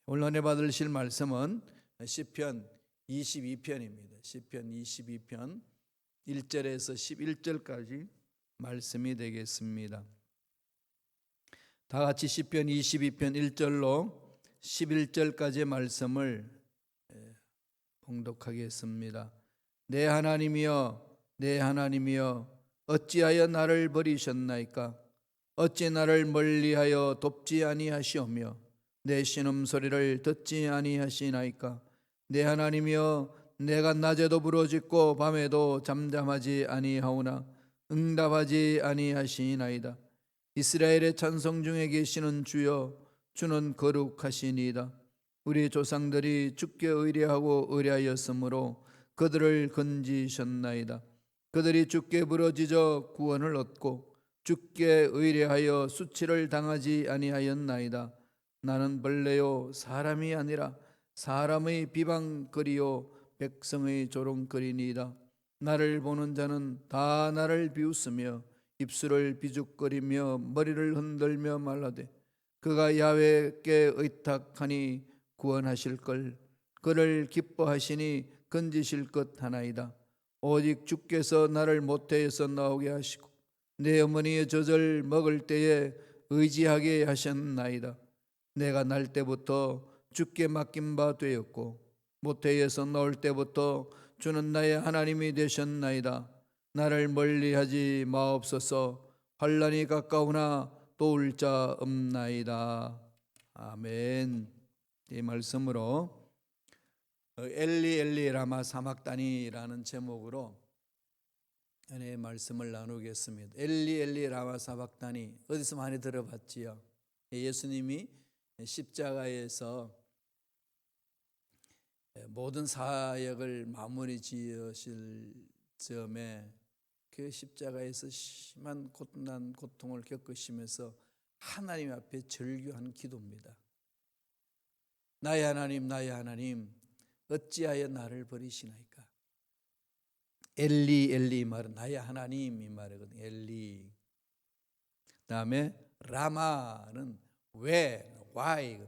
오늘 은혜 받으실 말씀은 시편 22편입니다. 시편 22편 1절에서 11절까지 말씀이 되겠습니다. 다 같이 시편 22편 1절로 11절까지의 말씀을 봉독하겠습니다. 내 하나님이여, 내 하나님이여, 어찌하여 나를 버리셨나이까? 어찌 나를 멀리하여 돕지 아니하시오며 내 신음소리를 듣지 아니하시나이까? 내 하나님이여, 내가 낮에도 부르짖고 밤에도 잠잠하지 아니하오나 응답하지 아니하시나이다. 이스라엘의 찬송 중에 계시는 주여, 주는 거룩하시니이다. 우리 조상들이 주께 의뢰하고 의뢰하였으므로 그들을 건지셨나이다. 그들이 주께 부르짖어 구원을 얻고 주께 의뢰하여 수치를 당하지 아니하였나이다. 나는 벌레요 사람이 아니라 사람의 비방거리요 백성의 조롱거리니이다. 나를 보는 자는 다 나를 비웃으며 입술을 비죽거리며 머리를 흔들며 말하되 그가 야훼께 의탁하니 구원하실걸. 그를 기뻐하시니 건지실 것 하나이다. 오직 주께서 나를 모태에서 나오게 하시고 내 어머니의 젖을 먹을 때에 의지하게 하셨나이다. 내가 날 때부터 주께 맡긴 바 되었고 모태에서 나올 때부터 주는 나의 하나님이 되셨나이다. 나를 멀리하지 마옵소서. 환난이 가까우나 도울 자 없나이다. 아멘. 이 말씀으로 엘리 엘리 라마 사막다니라는 제목으로 은혜의 말씀을 나누겠습니다. 엘리 엘리 라마 사막다니, 어디서 많이 들어봤지요? 예수님이 십자가에서 모든 사역을 마무리 지으실 즈음에 그 십자가에서 심한 고통을 겪으시면서 하나님 앞에 절규한 기도입니다. 나의 하나님, 나의 하나님, 어찌하여 나를 버리시나이까? 엘리 엘리 말은 나의 하나님 이 말이거든요. 엘리. 그다음에 라마는 왜, why.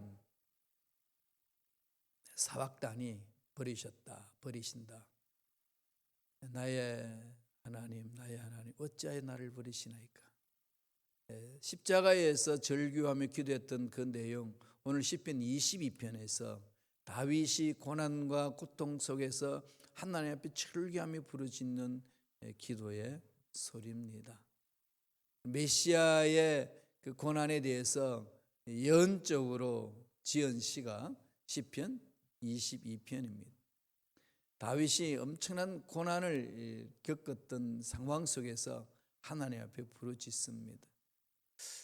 사박다니, 버리셨다, 버리신다. 나의 하나님, 나의 하나님, 어찌하여 나를 버리시나이까? 십자가에서 절규하며 기도했던 그 내용, 오늘 시편 22편에서 다윗이 고난과 고통 속에서 하나님 앞에 절규하며 부르짖는 기도의 소리입니다. 메시아의 그 고난에 대해서 예언적으로 지은 시가 시편 22편입니다. 다윗이 엄청난 고난을 겪었던 상황 속에서 하나님 앞에 부르짖습니다.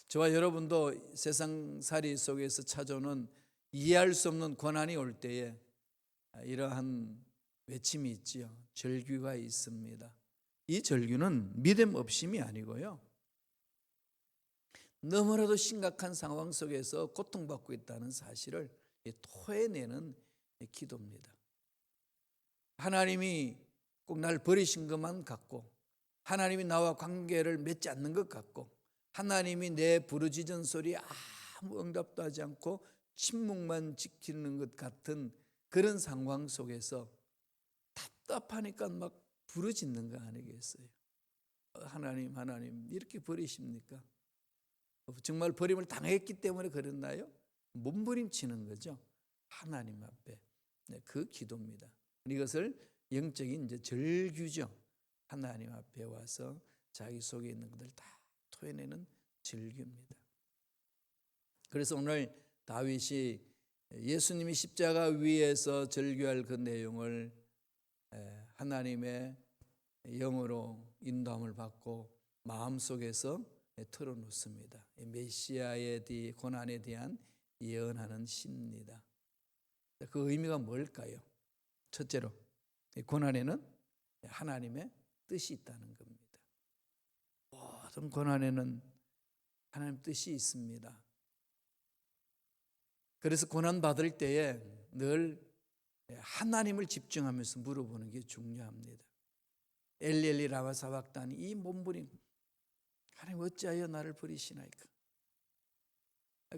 저와 여러분도 세상살이 속에서 찾아오는 이해할 수 없는 고난이 올 때에 이러한 외침이 있지요. 절규가 있습니다. 이 절규는 믿음 없음이 아니고요, 너무나도 심각한 상황 속에서 고통받고 있다는 사실을 토해내는 기도입니다. 하나님이 꼭 날 버리신 것만 같고, 하나님이 나와 관계를 맺지 않는 것 같고, 하나님이 내 부르짖은 소리에 아무 응답도 하지 않고 침묵만 지키는 것 같은 그런 상황 속에서 답답하니까 막 부르짖는 거 아니겠어요? 하나님, 하나님, 이렇게 버리십니까? 정말 버림을 당했기 때문에 그랬나요? 몸부림치는 거죠. 하나님 앞에. 그 기도입니다. 이것을 영적인 이제 절규죠. 하나님 앞에 와서 자기 속에 있는 것들 다 토해내는 절규입니다. 그래서 오늘 다윗이 예수님이 십자가 위에서 절규할 그 내용을 하나님의 영으로 인도함을 받고 마음속에서 털어놓습니다. 메시아의 고난에 대한 예언하는 시입니다. 그 의미가 뭘까요? 첫째로, 고난에는 하나님의 뜻이 있다는 겁니다. 모든 고난에는 하나님 뜻이 있습니다. 그래서 고난 받을 때에 늘 하나님을 집중하면서 물어보는 게 중요합니다. 엘리 엘리 라마 사박다니, 이 몸부림, 하나님 어찌하여 나를 버리시나이까?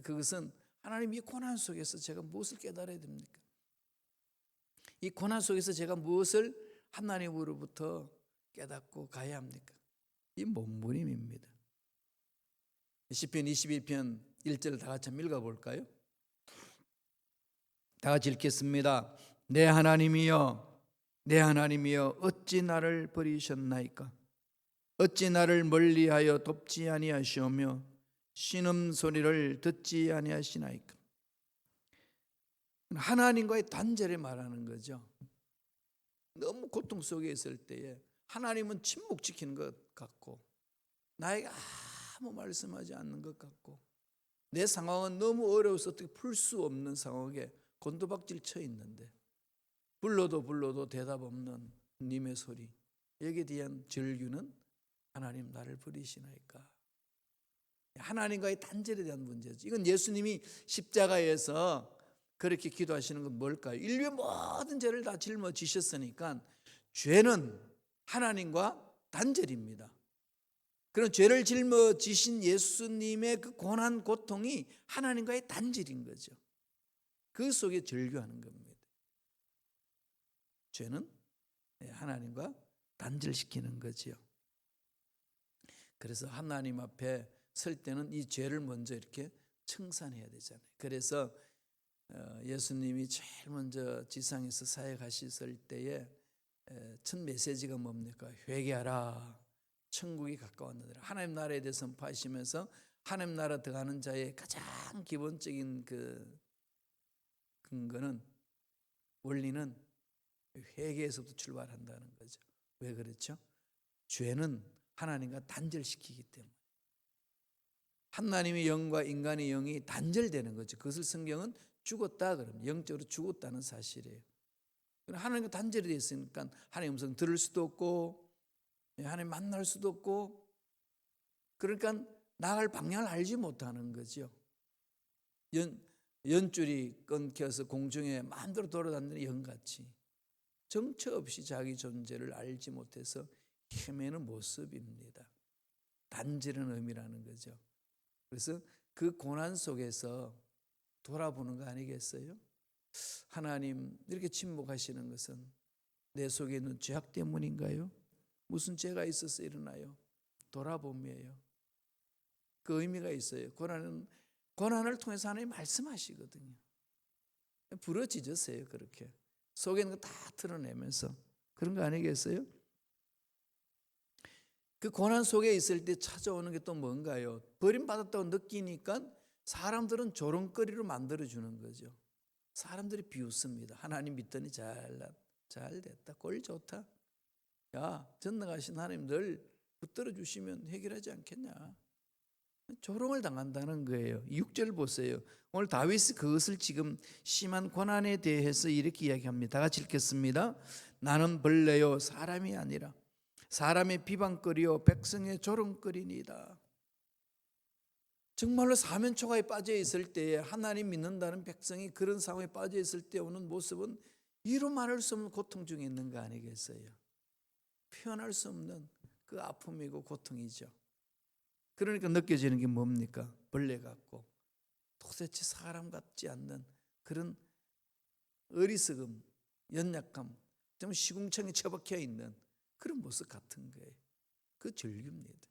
그것은 하나님, 이 고난 속에서 제가 무엇을 깨달아야 됩니까? 이 고난 속에서 제가 무엇을 하나님으로부터 깨닫고 가야 합니까? 이 몸부림입니다. 시편 22편 1절 다 같이 한번 읽어볼까요? 다 같이 읽겠습니다. 내 하나님이여, 내 하나님이여, 어찌 나를 버리셨나이까? 어찌 나를 멀리하여 돕지 아니하시오며 신음소리를 듣지 아니하시나이까? 하나님과의 단절을 말하는 거죠. 너무 고통 속에 있을 때에 하나님은 침묵지키는 것 같고 나에게 아무 말씀하지 않는 것 같고 내 상황은 너무 어려워서 어떻게 풀 수 없는 상황에 곤두박질 쳐 있는데 불러도 대답 없는 님의 소리, 여기에 대한 절규는 하나님 나를 버리시나이까? 하나님과의 단절에 대한 문제죠. 이건 예수님이 십자가에서 그렇게 기도하시는 건 뭘까요? 인류의 모든 죄를 다 짊어지셨으니까 죄는 하나님과 단절입니다. 그런 죄를 짊어지신 예수님의 그 고난 고통이 하나님과의 단절인 거죠. 그 속에 절규하는 겁니다. 죄는 하나님과 단절시키는 거지요. 그래서 하나님 앞에 설 때는 이 죄를 먼저 이렇게 청산해야 되잖아요. 그래서 예수님이 제일 먼저 지상에서 사역하셨을 때에 첫 메시지가 뭡니까? 회개하라, 천국이 가까웠느니라. 하나님 나라에 대해 선포하시면서 하나님 나라 들어가는 자의 가장 기본적인 그 근거는, 원리는 회개에서부터 출발한다는 거죠. 왜 그렇죠? 죄는 하나님과 단절시키기 때문에. 하나님의 영과 인간의 영이 단절되는 거죠. 그것을 성경은 죽었다 그럽니다. 영적으로 죽었다는 사실이에요. 하나님과 단절이 되어 있으니까 하나님 음성 들을 수도 없고 하나님 만날 수도 없고, 그러니까 나갈 방향을 알지 못하는 거죠. 연줄이 끊겨서 공중에 마음대로 돌아다니는 영같이 정처 없이 자기 존재를 알지 못해서 헤매는 모습입니다. 단절은 의미라는 거죠. 그래서 그 고난 속에서 돌아보는 거 아니겠어요? 하나님, 이렇게 침묵하시는 것은 내 속에 있는 죄악 때문인가요? 무슨 죄가 있어서 일어나요? 돌아봄이에요. 그 의미가 있어요. 고난을 통해서 하나님 말씀하시거든요. 부러지셨어요. 그렇게 속에 있는 거 다 드러내면서. 그런 거 아니겠어요? 그 고난 속에 있을 때 찾아오는 게 또 뭔가요? 버림받았다고 느끼니까 사람들은 조롱거리로 만들어주는 거죠. 사람들이 비웃습니다. 하나님 믿더니 잘 됐다, 꼴 좋다. 야, 전능하신 하나님 늘 붙들어 주시면 해결하지 않겠냐. 조롱을 당한다는 거예요. 6절 보세요. 오늘 다윗이 그것을 지금 심한 고난에 대해서 이렇게 이야기합니다. 다 같이 읽겠습니다. 나는 벌레요 사람이 아니라 사람의 비방거리요 백성의 조롱거리니이다. 정말로 사면초가에 빠져 있을 때에 하나님 믿는다는 백성이 그런 상황에 빠져 있을 때 오는 모습은 이루 말할 수 없는 고통 중에 있는 거 아니겠어요? 표현할 수 없는 그 아픔이고 고통이죠. 그러니까 느껴지는 게 뭡니까? 벌레 같고 도대체 사람 같지 않는 그런 어리석음, 연약함, 좀 시궁창에 처박혀 있는 그런 모습 같은 거예요. 그 절규입니다.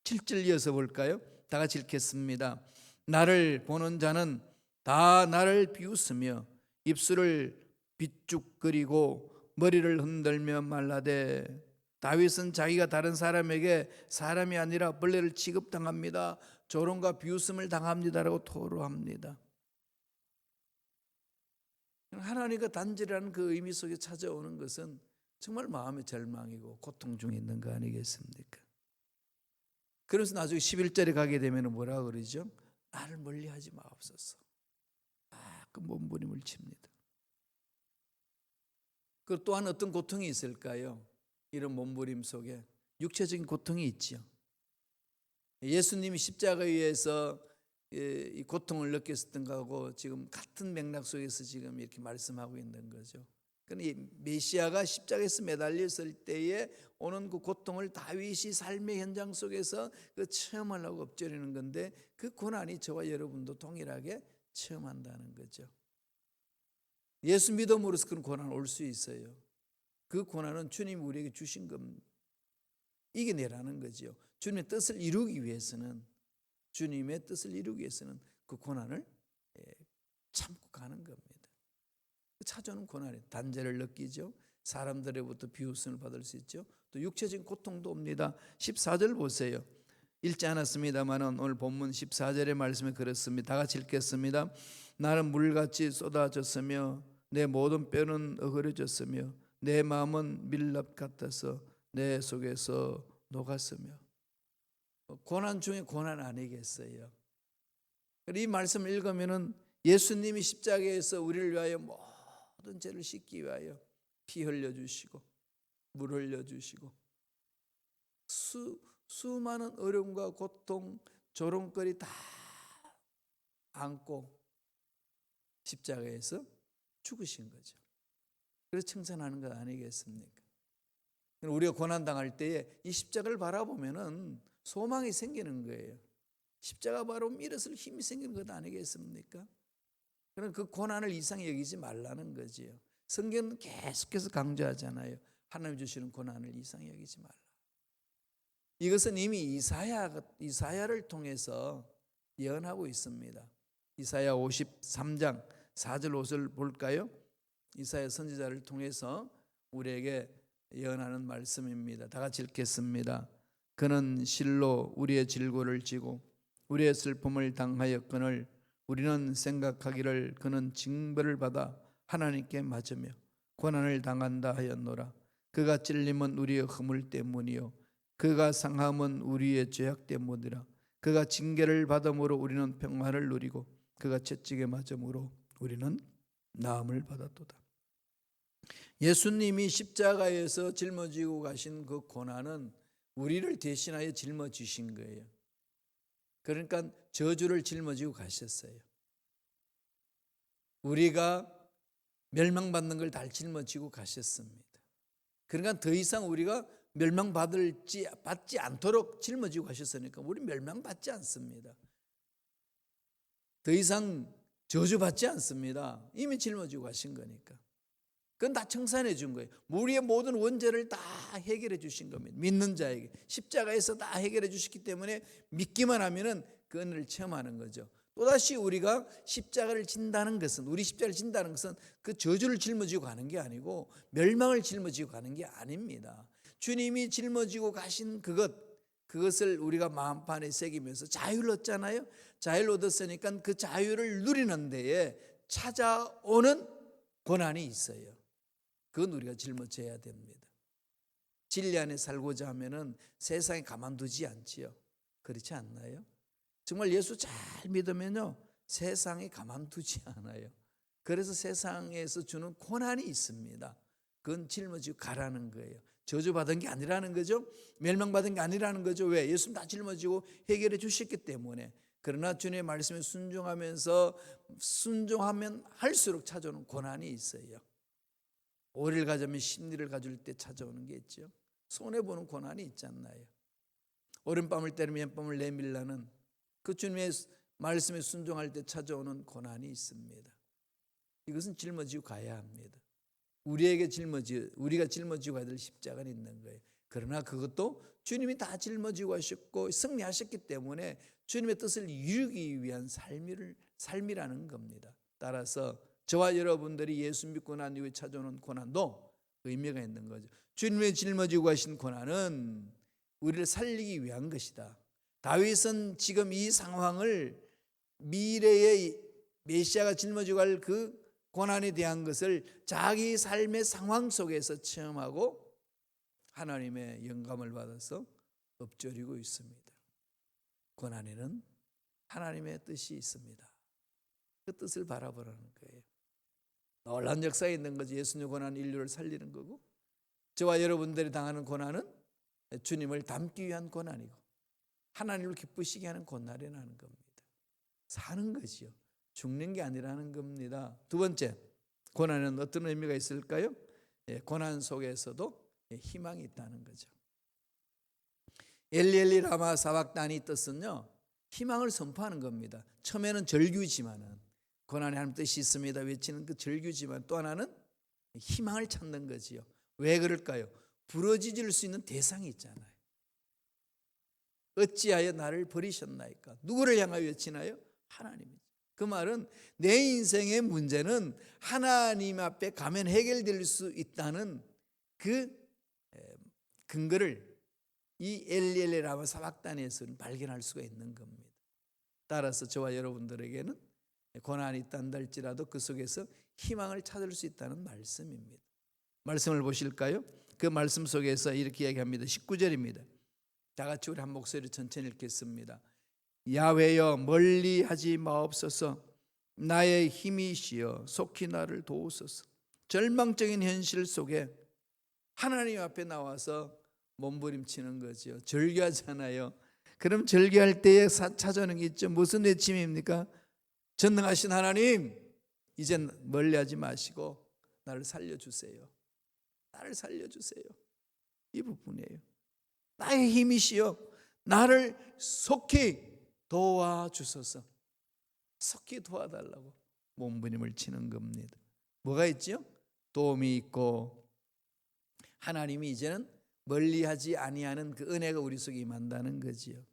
7절 이어서 볼까요? 다 같이 읽겠습니다. 나를 보는 자는 다 나를 비웃으며 입술을 비죽거리고 머리를 흔들며 말하되, 다윗은 자기가 다른 사람에게 사람이 아니라 벌레를 취급당합니다, 조롱과 비웃음을 당합니다라고 토로합니다. 하나님과 단절이라는 그 의미 속에 찾아오는 것은 정말 마음의 절망이고 고통 중에 있는 거 아니겠습니까? 그래서 나중에 11절에 가게 되면 뭐라 그러죠? 나를 멀리하지 마옵소서. 그 몸부림을 칩니다. 그 또한 어떤 고통이 있을까요? 이런 몸부림 속에 육체적인 고통이 있죠. 예수님이 십자가에 의해서 이 고통을 느꼈었던 거하고 지금 같은 맥락 속에서 지금 이렇게 말씀하고 있는 거죠. 이 메시아가 십자가에서 매달렸을 때에 오는 그 고통을 다윗이 삶의 현장 속에서 그 체험하려고 엎드리는 건데, 그 고난이 저와 여러분도 동일하게 체험한다는 거죠. 예수 믿음으로서 그런 고난 올 수 있어요. 그 고난은 주님이 우리에게 주신 겁니다. 이겨내라는 거죠. 주님의 뜻을 이루기 위해서는, 주님의 뜻을 이루기 위해서는 그 고난을 참고 가는 겁니다. 찾아오는 고난에 단죄를 느끼죠. 사람들로부터 비웃음을 받을 수 있죠. 또 육체적인 고통도 옵니다. 14절 보세요. 읽지 않았습니다만 오늘 본문 14절의 말씀에 그렇습니다. 다 같이 읽겠습니다. 나는 물같이 쏟아졌으며 내 모든 뼈는 어그러졌으며 내 마음은 밀랍 같아서 내 속에서 녹았으며. 고난 중에 고난 아니겠어요? 이 말씀을 읽으면은 예수님이 십자가에서 우리를 위하여 모든 죄를 씻기 위하여 피 흘려주시고 물 흘려주시고 수많은 어려움과 고통, 조롱거리 다 안고 십자가에서 죽으신 거죠. 그래서称赞하는 것 아니겠습니까? 우리가 고난당할 때에 이 십자가를 바라보면은 소망이 생기는 거예요. 십자가 바로 일어설 힘이 생기는 것 아니겠습니까? 그럼 그 고난을 이상히 여기지 말라는 거지요. 성경은 계속해서 강조하잖아요. 하나님 주시는 고난을 이상히 여기지 말라. 이것은 이미 이사야를 통해서 예언하고 있습니다. 이사야 53장 4절 5절 볼까요? 이사야 선지자를 통해서 우리에게 예언하는 말씀입니다. 다 같이 읽겠습니다. 그는 실로 우리의 질고를 지고 우리의 슬픔을 당하였거늘 우리는 생각하기를 그는 징벌을 받아 하나님께 맞으며 고난을 당한다 하였노라. 그가 찔림은 우리의 허물 때문이요 그가 상함은 우리의 죄악 때문이라. 그가 징계를 받음으로 우리는 평화를 누리고 그가 채찍에 맞음으로 우리는 나음을 받았도다. 예수님이 십자가에서 짊어지고 가신 그 고난은 우리를 대신하여 짊어지신 거예요. 그러니까 저주를 짊어지고 가셨어요. 우리가 멸망받는 걸 다 짊어지고 가셨습니다. 그러니까 더 이상 우리가 받지 않도록 짊어지고 가셨으니까 우리 멸망받지 않습니다. 더 이상 저주받지 않습니다. 이미 짊어지고 가신 거니까. 그건 다 청산해 준 거예요. 우리의 모든 원죄를 다 해결해 주신 겁니다. 믿는 자에게 십자가에서 다 해결해 주셨기 때문에 믿기만 하면은 그 은혜를 체험하는 거죠. 또다시 우리가 십자가를 진다는 것은, 우리 십자가를 진다는 것은 그 저주를 짊어지고 가는 게 아니고 멸망을 짊어지고 가는 게 아닙니다. 주님이 짊어지고 가신 그것을 우리가 마음판에 새기면서 자유를 얻잖아요. 자유를 얻었으니까 그 자유를 누리는 데에 찾아오는 고난이 있어요. 그건 우리가 짊어져야 됩니다. 진리 안에 살고자 하면은 세상에 가만두지 않지요. 그렇지 않나요? 정말 예수 잘 믿으면요 세상에 가만두지 않아요. 그래서 세상에서 주는 고난이 있습니다. 그건 짊어지고 가라는 거예요. 저주받은 게 아니라는 거죠. 멸망받은 게 아니라는 거죠. 왜? 예수님 다 짊어지고 해결해 주셨기 때문에. 그러나 주님의 말씀에 순종하면 할수록 찾아오는 고난이 있어요. 오리를 가져면 심리를 가질 때 찾아오는 게 있죠. 손해보는 고난이 있잖아요. 오른밤을 때리면 왼밤을 내밀라는 그 주님의 말씀에 순종할 때 찾아오는 고난이 있습니다. 이것은 짊어지고 가야 합니다. 우리가 짊어지고 가야 될 십자가는 있는 거예요. 그러나 그것도 주님이 다 짊어지고 하셨고 승리하셨기 때문에 주님의 뜻을 이루기 위한 삶이라는 겁니다. 따라서 저와 여러분들이 예수 믿고 난 이후에 찾아오는 고난도 의미가 있는 거죠. 주님의 짊어지고 가신 고난은 우리를 살리기 위한 것이다. 다윗은 지금 이 상황을 미래의 메시아가 짊어지고 갈 그 고난에 대한 것을 자기 삶의 상황 속에서 체험하고 하나님의 영감을 받아서 엎드리고 있습니다. 고난에는 하나님의 뜻이 있습니다. 그 뜻을 바라보라는 거예요. 놀라운 역사에 있는 거지. 예수님의 고난은 인류를 살리는 거고, 저와 여러분들이 당하는 고난은 주님을 닮기 위한 고난이고 하나님을 기쁘시게 하는 고난이라는 겁니다. 사는 것이요, 죽는 게 아니라는 겁니다. 두 번째, 고난에는 어떤 의미가 있을까요? 고난 속에서도 희망이 있다는 거죠. 엘리 라마 사박단이 뜻은요, 희망을 선포하는 겁니다. 처음에는 절규지만은, 고난에 하나님 뜻이 있습니다 외치는 그 절규지만, 또 하나는 희망을 찾는 거지요. 왜 그럴까요? 부러지질 수 있는 대상이 있잖아요. 어찌하여 나를 버리셨나이까? 누구를 향하여 외치나요? 하나님이죠. 그 말은 내 인생의 문제는 하나님 앞에 가면 해결될 수 있다는 그 근거를 이 엘리엘레 라마 사박단에서는 발견할 수가 있는 겁니다. 따라서 저와 여러분들에게는 고난이 있단다 할지라도 그 속에서 희망을 찾을 수 있다는 말씀입니다. 말씀을 보실까요? 그 말씀 속에서 이렇게 이야기합니다. 19절입니다. 다 같이 우리 한 목소리로 천천히 읽겠습니다. 야훼여 멀리하지 마옵소서. 나의 힘이시여 속히 나를 도우소서. 절망적인 현실 속에 하나님 앞에 나와서 몸부림치는 거죠. 절규하잖아요. 그럼 절규할 때에 찾아오는 게 있죠. 무슨 외침입니까? 전능하신 하나님, 이젠 멀리하지 마시고 나를 살려주세요. 나를 살려주세요. 이 부분이에요. 나의 힘이시여 나를 속히 도와주소서. 속히 도와달라고 몸부림을 치는 겁니다. 뭐가 있죠? 도움이 있고 하나님이 이제는 멀리하지 아니하는 그 은혜가 우리 속에 임한다는 거지요.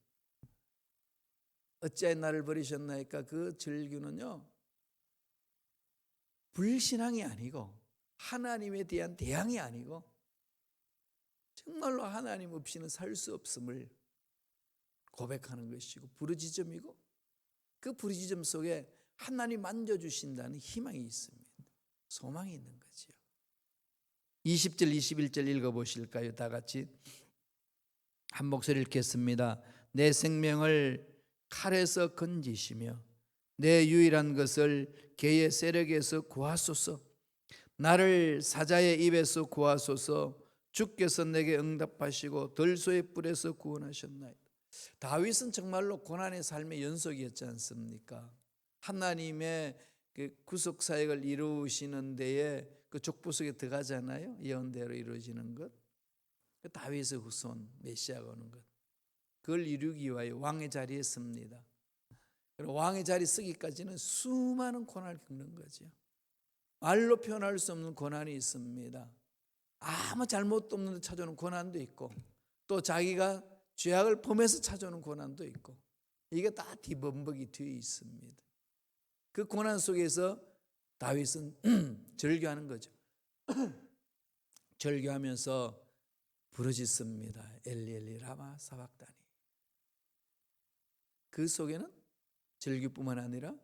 어찌하여 나를 버리셨나이까? 그 절규는요, 불신앙이 아니고 하나님에 대한 대항이 아니고 정말로 하나님 없이는 살 수 없음을 고백하는 것이고 부르짖음이고, 그 부르짖음 속에 하나님 만져주신다는 희망이 있습니다. 소망이 있는 거지요. 20절 21절 읽어보실까요? 다 같이 한 목소리 읽겠습니다. 내 생명을 칼에서 건지시며 내 유일한 것을 개의 세력에서 구하소서. 나를 사자의 입에서 구하소서. 주께서 내게 응답하시고 들소의 뿔에서 구원하셨나이다. 다윗은 정말로 고난의 삶의 연속이었지 않습니까? 하나님의 그 구속 사역을 이루시는 데에 그 족보 속에 들어가잖아요. 예언대로 이루어지는 것. 다윗의 후손 메시아가 오는 것, 그걸 이루기 위하여 왕의 자리에 섭니다. 왕의 자리 서기까지는 수많은 고난을 겪는 거죠. 말로 표현할 수 없는 고난이 있습니다. 아무 잘못도 없는데 찾아오는 고난도 있고, 또 자기가 죄악을 범해서 찾아오는 고난도 있고, 이게 다 뒤범벅이 뒤에 있습니다. 그 고난 속에서 다윗은 절규하는 거죠. 절규하면서 부르짖습니다. 엘리 라마 사박다니. 그 속에는 절규뿐만 아니라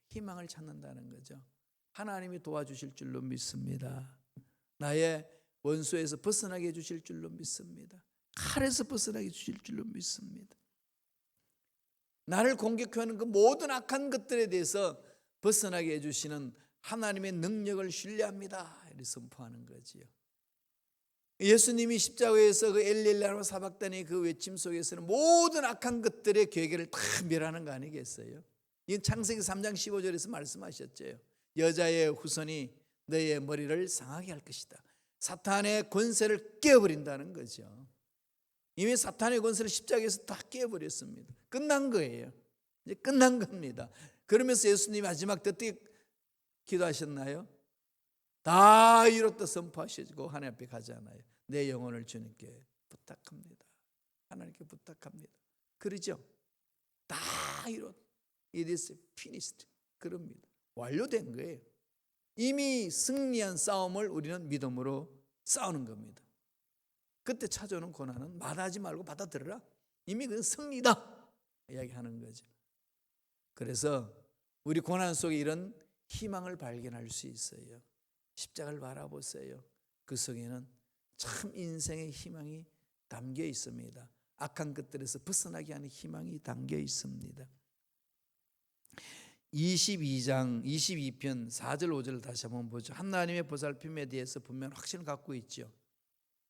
희망을 찾는다는 거죠. 하나님이 도와주실 줄로 믿습니다. 나의 원수에서 벗어나게 해주실 줄로 믿습니다. 칼에서 벗어나게 해주실 줄로 믿습니다. 나를 공격하는 그 모든 악한 것들에 대해서 벗어나게 해주시는 하나님의 능력을 신뢰합니다. 이렇게 선포하는 거지요. 예수님이 십자가에서 그 엘리엘라마 사박단의 그 외침 속에서는 모든 악한 것들의 괴계를 다 멸하는 거 아니겠어요? 이건 창세기 3장 15절에서 말씀하셨죠. 여자의 후손이 너의 머리를 상하게 할 것이다. 사탄의 권세를 깨어버린다는 거죠. 이미 사탄의 권세를 십자가에서 다 깨어버렸습니다. 끝난 거예요. 이제 끝난 겁니다. 그러면서 예수님이 마지막 때 어떻게 기도하셨나요? 다 이뤘다 선포하시고 하나님 앞에 가잖아요. 내 영혼을 주님께 부탁합니다. 하나님께 부탁합니다. 그러죠? 다 이뤘. It is finished. 그럽니다. 완료된 거예요. 이미 승리한 싸움을 우리는 믿음으로 싸우는 겁니다. 그때 찾아오는 고난은 마다하지 말고 받아들여라. 이미 그건 승리다 이야기하는 거죠. 그래서 우리 고난 속에 이런 희망을 발견할 수 있어요. 십자가를 바라보세요. 그 속에는 참 인생의 희망이 담겨 있습니다. 악한 것들에서 벗어나게 하는 희망이 담겨 있습니다. 22장 22편 4절 5절을 다시 한번 보죠. 하나님의 보살핌에 대해서 분명 확신을 갖고 있죠.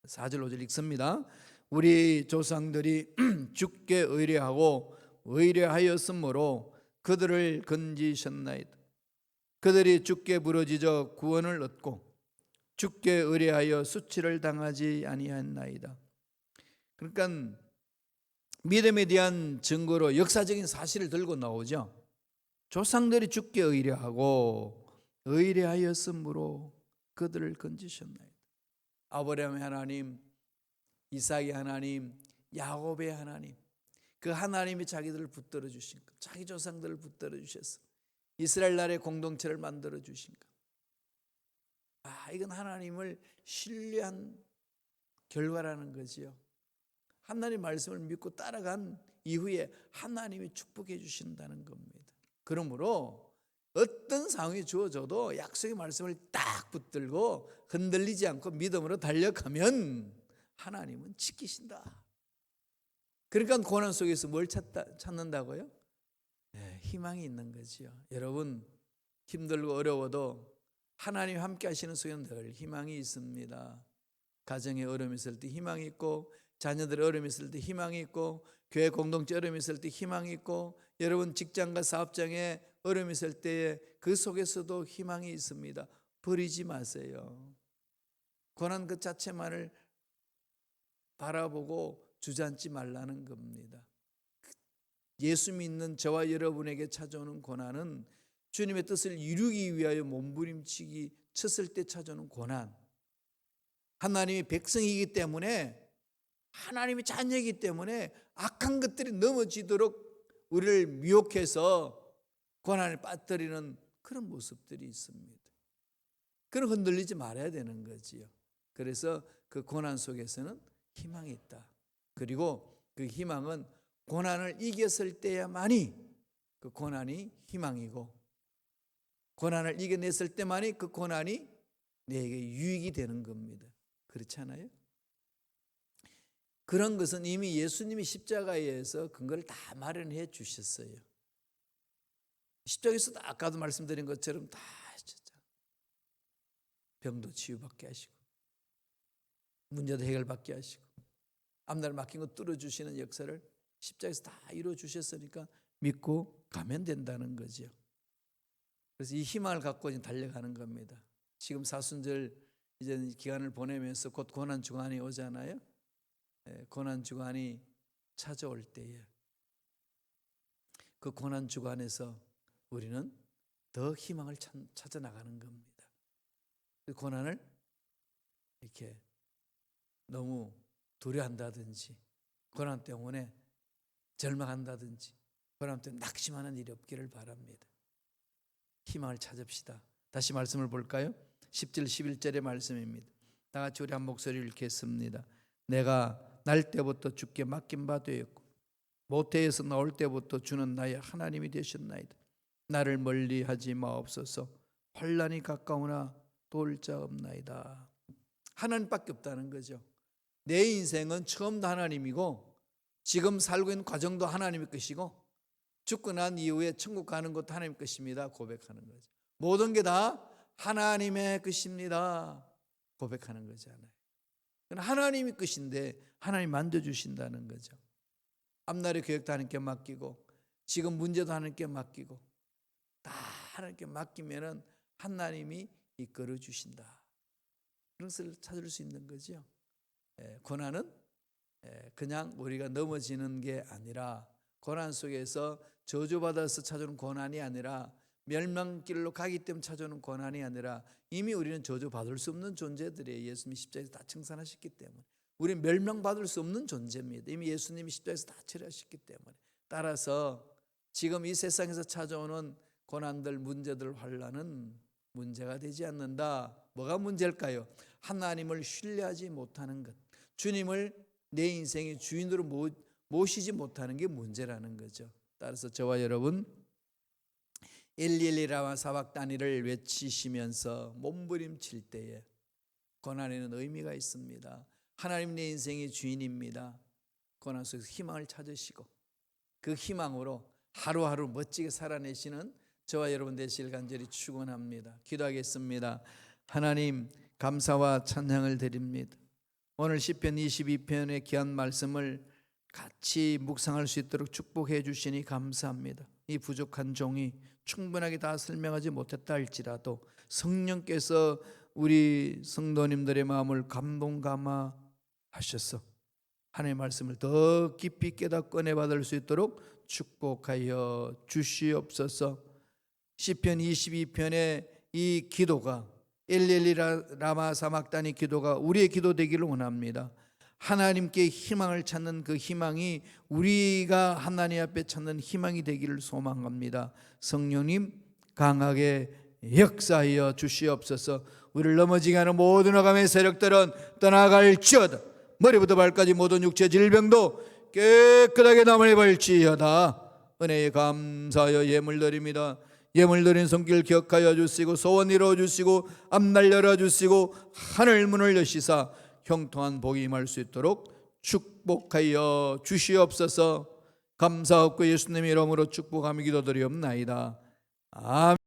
4절 5절 읽습니다. 우리 조상들이 주께 의뢰하고 의뢰하였으므로 그들을 건지셨나이다. 그들이 주께 부르짖어 구원을 얻고 주께 의뢰하여 수치를 당하지 아니하였나이다. 그러니까 믿음에 대한 증거로 역사적인 사실을 들고 나오죠. 조상들이 주께 의뢰하고 의뢰하였으므로 그들을 건지셨나이다. 아브라함의 하나님, 이삭의 하나님, 야곱의 하나님, 그 하나님이 자기들을 붙들어 주신 것, 자기 조상들을 붙들어 주셔서 이스라엘 나라의 공동체를 만들어 주신 것. 이건 하나님을 신뢰한 결과라는 거지요. 하나님 말씀을 믿고 따라간 이후에 하나님이 축복해 주신다는 겁니다. 그러므로 어떤 상황이 주어져도 약속의 말씀을 딱 붙들고 흔들리지 않고 믿음으로 달려가면 하나님은 지키신다. 그러니까 고난 속에서 뭘 찾는다고요? 희망이 있는 거지요. 여러분 힘들고 어려워도 하나님 함께 하시는 속에는 늘 희망이 있습니다. 가정에 어려움이 있을 때 희망이 있고, 자녀들의 어려움이 있을 때 희망이 있고, 교회 공동체 어려움이 있을 때 희망이 있고, 여러분 직장과 사업장에 어려움이 있을 때에 그 속에서도 희망이 있습니다. 버리지 마세요. 고난 그 자체만을 바라보고 주저앉지 말라는 겁니다. 예수 믿는 저와 여러분에게 찾아오는 고난은 주님의 뜻을 이루기 위하여 몸부림치기 쳤을 때 찾아오는 고난, 하나님이 백성이기 때문에, 하나님이 자녀이기 때문에 악한 것들이 넘어지도록 우리를 미혹해서 고난을 빠뜨리는 그런 모습들이 있습니다. 그럼 흔들리지 말아야 되는 거지요. 그래서 그 고난 속에서는 희망이 있다. 그리고 그 희망은 고난을 이겼을 때야만이 그 고난이 희망이고, 고난을 이겨냈을 때만이 그 고난이 내게 유익이 되는 겁니다. 그렇지 않아요? 그런 것은 이미 예수님이 십자가에서 그걸 다 마련해 주셨어요. 십자가에서도 아까도 말씀드린 것처럼 다 하셨잖아요. 병도 치유받게 하시고, 문제도 해결받게 하시고, 앞날 막힌 거 뚫어주시는 역사를 십자가에서 다 이루어주셨으니까 믿고 가면 된다는 거죠. 그래서 이 희망을 갖고 이제 달려가는 겁니다. 지금 사순절 이제 기간을 보내면서 곧 고난 주간이 오잖아요. 고난 주간이 찾아올 때에 그 고난 주간에서 우리는 더 희망을 찾아 나가는 겁니다. 그 고난을 이렇게 너무 두려워한다든지, 고난 때문에 절망한다든지, 고난 때문에 낙심하는 일이 없기를 바랍니다. 희망을 찾읍시다. 다시 말씀을 볼까요? 10절 11절의 말씀입니다. 다 같이 우리 한 목소리를 읽겠습니다. 내가 날 때부터 주께 맡긴 바 되었고 모태에서 나올 때부터 주는 나의 하나님이 되셨나이다. 나를 멀리하지 마옵소서. 환난이 가까우나 도울 자 없나이다. 하나님밖에 없다는 거죠. 내 인생은 처음도 하나님이고 지금 살고 있는 과정도 하나님의 것이고 죽고 난 이후에 천국 가는 것도 하나님 것입니다. 고백하는 거죠. 모든 게 다 하나님의 것입니다. 고백하는 거잖아요. 하나님의 것인데 하나님 만져주신다는 거죠. 앞날의 계획도 하나님께 맡기고 지금 문제도 하나님께 맡기고 다 하나님께 맡기면은 하나님이 이끌어 주신다. 그런 것을 찾을 수 있는 거죠. 고난은 그냥 우리가 넘어지는 게 아니라, 고난 속에서 저주받아서 찾아오는 고난이 아니라, 멸망길로 가기 때문에 찾아오는 고난이 아니라, 이미 우리는 저주받을 수 없는 존재들이에요. 예수님이 십자가에서 다 청산하셨기 때문에 우리는 멸망받을 수 없는 존재입니다. 이미 예수님이 십자가에서 다 처리하셨기 때문에. 따라서 지금 이 세상에서 찾아오는 고난들, 문제들, 환난은 문제가 되지 않는다. 뭐가 문제일까요? 하나님을 신뢰하지 못하는 것, 주님을 내 인생의 주인으로 모시지 못하는 게 문제라는 거죠. 따라서 저와 여러분 엘리엘리라와 사박다니를 외치시면서 몸부림칠 때에 고난에는 의미가 있습니다. 하나님 내 인생의 주인입니다. 고난 속에서 희망을 찾으시고 그 희망으로 하루하루 멋지게 살아내시는 저와 여러분 되시길 간절히 축원합니다. 기도하겠습니다. 하나님 감사와 찬양을 드립니다. 오늘 시편 22편의 귀한 말씀을 같이 묵상할 수 있도록 축복해 주시니 감사합니다. 이 부족한 종이 충분하게 다 설명하지 못했다 할지라도 성령께서 우리 성도님들의 마음을 감동 감화하셔서 하나님의 말씀을 더 깊이 깨닫고 꺼내 받을 수 있도록 축복하여 주시옵소서. 시편 22편의 이 기도가 엘리엘리 라마 사막다니 기도가 우리의 기도 되기를 원합니다. 하나님께 희망을 찾는 그 희망이 우리가 하나님 앞에 찾는 희망이 되기를 소망합니다. 성령님 강하게 역사하여 주시옵소서. 우리를 넘어지게 하는 모든 어감의 세력들은 떠나갈지어다. 머리부터 발까지 모든 육체 질병도 깨끗하게 남아버릴지어다. 은혜에 감사하여 예물 드립니다. 예물 드린 손길 기억하여 주시고 소원 이루어 주시고 앞날 열어 주시고 하늘 문을 여시사 형통한 복이 임할 수 있도록 축복하여 주시옵소서. 감사하고 예수님의 이름으로 축복하며 기도드리옵나이다. 아멘.